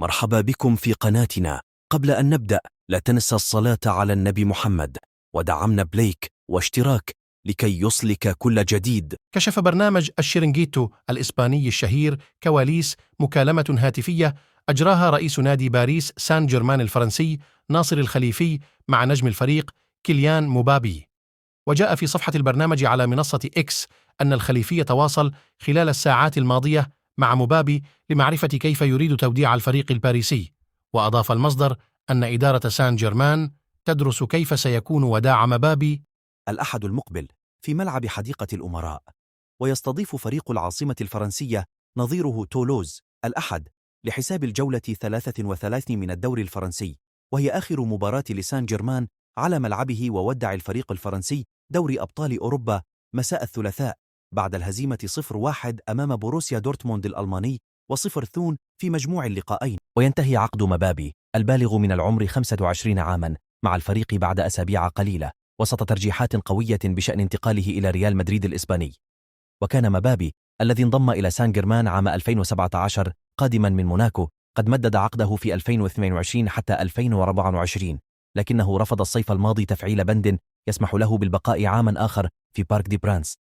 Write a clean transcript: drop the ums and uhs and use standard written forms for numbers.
مرحبا بكم في قناتنا. قبل أن نبدأ لا تنسى الصلاة على النبي محمد ودعمنا بلايك واشتراك لكي يصلك كل جديد. كشف برنامج الشيرينغيتو الإسباني الشهير كواليس مكالمة هاتفية أجراها رئيس نادي باريس سان جيرمان الفرنسي ناصر الخليفي مع نجم الفريق كيليان مبابي. وجاء في صفحة البرنامج على منصة إكس أن الخليفي تواصل خلال الساعات الماضية مع مبابي لمعرفة كيف يريد توديع الفريق الباريسي. وأضاف المصدر أن إدارة سان جيرمان تدرس كيف سيكون وداع مبابي الأحد المقبل في ملعب حديقة الأمراء، ويستضيف فريق العاصمة الفرنسية نظيره تولوز الأحد لحساب الجولة 33 من الدوري الفرنسي، وهي آخر مباراة لسان جيرمان على ملعبه وودع الفريق الفرنسي دوري أبطال أوروبا مساء الثلاثاء بعد الهزيمة 0-1 أمام بوروسيا دورتموند الألماني و0-2 في مجموع اللقاءين. وينتهي عقد مبابي البالغ من العمر 25 عاما مع الفريق بعد أسابيع قليلة وسط ترجيحات قوية بشأن انتقاله إلى ريال مدريد الإسباني. وكان مبابي الذي انضم إلى سان جيرمان عام 2017 قادما من موناكو قد مدد عقده في 2022 حتى 2024، لكنه رفض الصيف الماضي تفعيل بند يسمح له بالبقاء عاما آخر في بارك دي برانس